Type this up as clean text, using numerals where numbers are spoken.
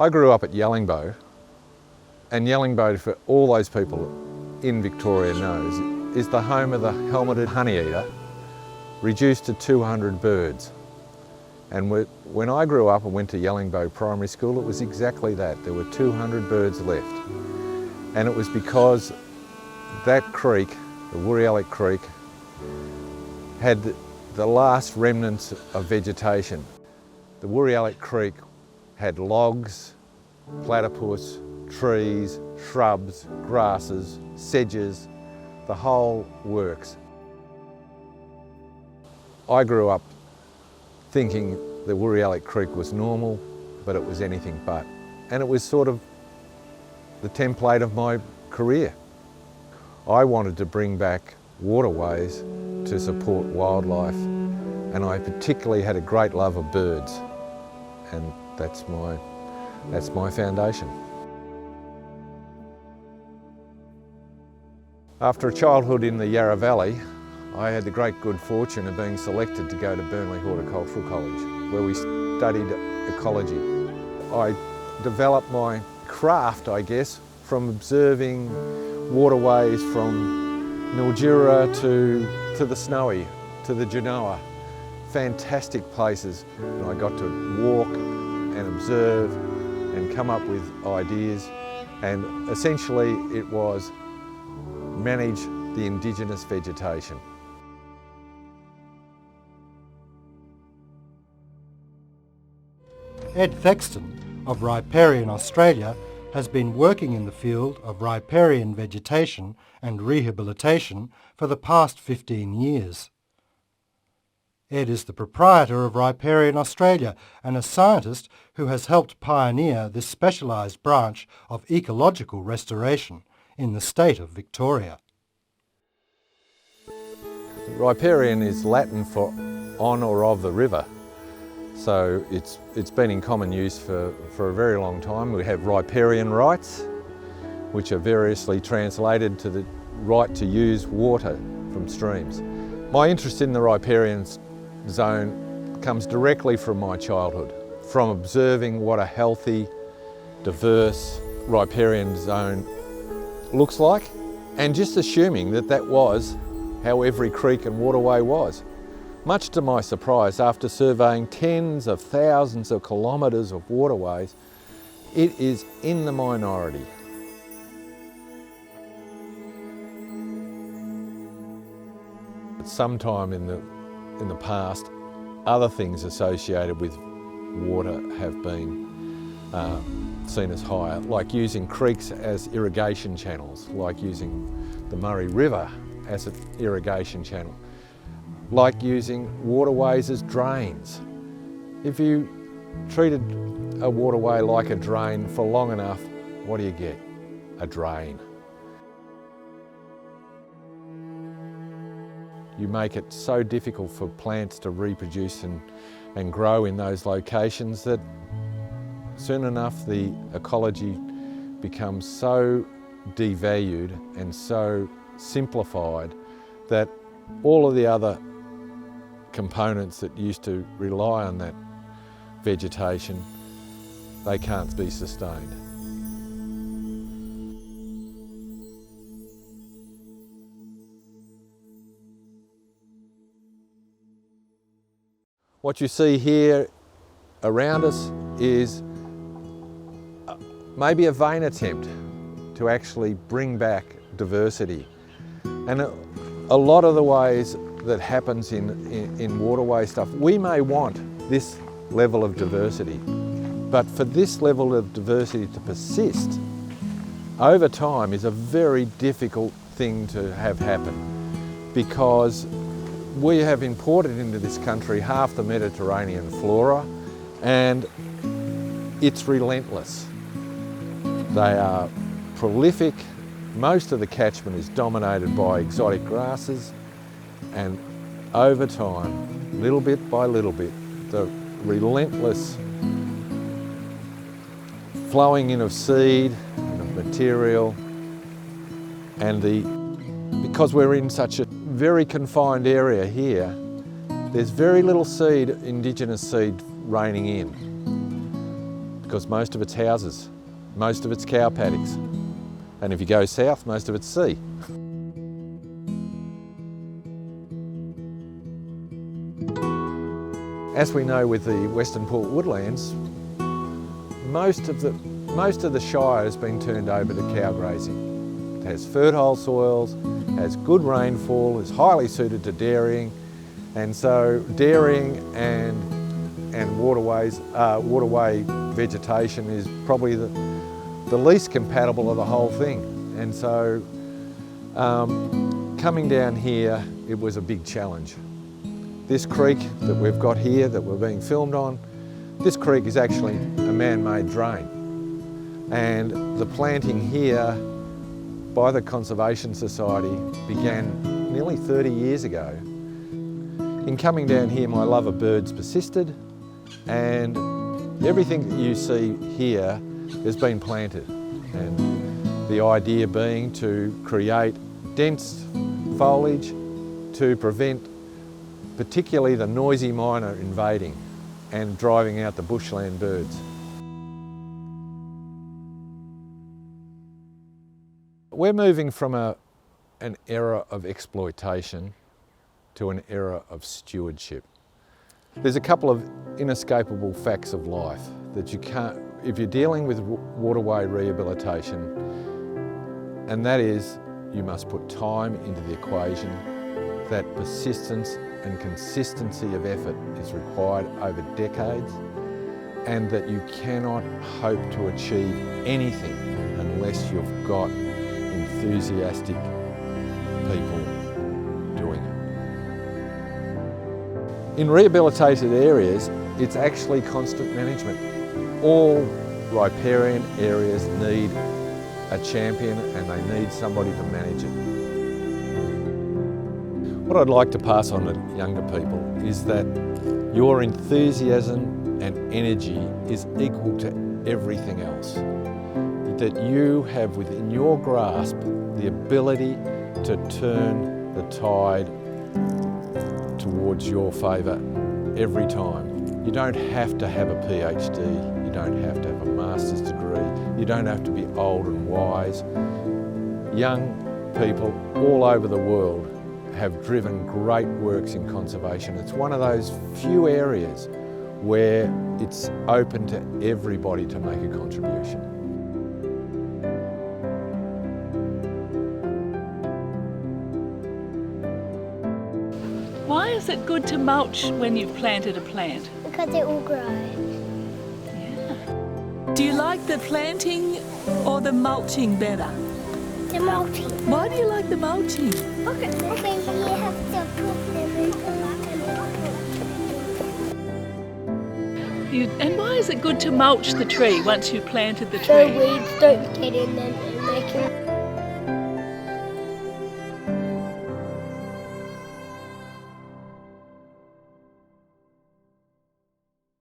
I grew up at Yellingbo, and Yellingbo, for all those people in Victoria knows, is the home of the helmeted honeyeater, reduced to 200 birds. And when I grew up and went to Yellingbo Primary School, it was exactly that. There were 200 birds left. And it was because that creek, the Wurrialek Creek, had the last remnants of vegetation. The Wurrialek Creek had logs, platypus, trees, shrubs, grasses, sedges, the whole works. I grew up thinking the Wurrialek Creek was normal, but it was anything but. And it was sort of the template of my career. I wanted to bring back waterways to support wildlife, and I particularly had a great love of birds, and that's my foundation. After a childhood in the Yarra Valley, I had the great good fortune of being selected to go to Burnley Horticultural College, where we studied ecology. I developed my craft, I guess, from observing waterways from Mildura to the Snowy, to the Genoa. Fantastic places. And I got to walk and observe and come up with ideas, and essentially it was manage the indigenous vegetation. Ed Thexton of Riparian Australia has been working in the field of riparian vegetation and rehabilitation for the past 15 years. Ed is the proprietor of Riparian Australia and a scientist who has helped pioneer this specialised branch of ecological restoration in the state of Victoria. Riparian is Latin for on or of the river. So it's been in common use for a very long time. We have riparian rights, which are variously translated to the right to use water from streams. My interest in the riparian zone comes directly from my childhood, from observing what a healthy, diverse riparian zone looks like, and just assuming that that was how every creek and waterway was. Much to my surprise, after surveying tens of thousands of kilometres of waterways, it is in the minority. Sometime in the past, other things associated with water have been seen as higher, like using creeks as irrigation channels, like using the Murray River as an irrigation channel, like using waterways as drains. If you treated a waterway like a drain for long enough, what do you get? A drain. You make it so difficult for plants to reproduce and grow in those locations that soon enough the ecology becomes so devalued and so simplified that all of the other components that used to rely on that vegetation, they can't be sustained. What you see here around us is maybe a vain attempt to actually bring back diversity. And a lot of the ways that happens in waterway stuff, we may want this level of diversity, but for this level of diversity to persist over time is a very difficult thing to have happen, because we have imported into this country half the Mediterranean flora, and it's relentless. They are prolific. Most of the catchment is dominated by exotic grasses, and over time, little bit by little bit, the relentless flowing in of seed and of material, and because we're in such a very confined area here, there's very little seed, indigenous seed, raining in. because most of it's houses, most of it's cow paddocks. And if you go south, most of it's sea. As we know with the Western Port woodlands, most of the Shire has been turned over to cow grazing. It has fertile soils, has good rainfall, is highly suited to dairying, and so dairying and waterway vegetation is probably the least compatible of the whole thing. And so coming down here, it was a big challenge. This creek that we've got here that we're being filmed on, this creek is actually a man-made drain. And the planting here by the Conservation Society began nearly 30 years ago. In coming down here, my love of birds persisted, and everything that you see here has been planted. And the idea being to create dense foliage to prevent particularly the noisy miner invading and driving out the bushland birds. We're moving from an era of exploitation to an era of stewardship. There's a couple of inescapable facts of life that you can't, if you're dealing with waterway rehabilitation, and that is you must put time into the equation, that persistence and consistency of effort is required over decades, and that you cannot hope to achieve anything unless you've got enthusiastic people doing it. In rehabilitated areas, it's actually constant management. All riparian areas need a champion and they need somebody to manage it. What I'd like to pass on to younger people is that your enthusiasm and energy is equal to everything else. That you have within your grasp the ability to turn the tide towards your favour every time. You don't have to have a PhD, you don't have to have a master's degree, you don't have to be old and wise. Young people all over the world have driven great works in conservation. It's one of those few areas where it's open to everybody to make a contribution. Why is it good to mulch when you've planted a plant? Because it will grow. Yeah. Do you like the planting or the mulching better? The mulching. Why do you like the mulching? Okay. Because you have to put them in the And why is it good to mulch the tree once you've planted the so tree? weeds don't get in them.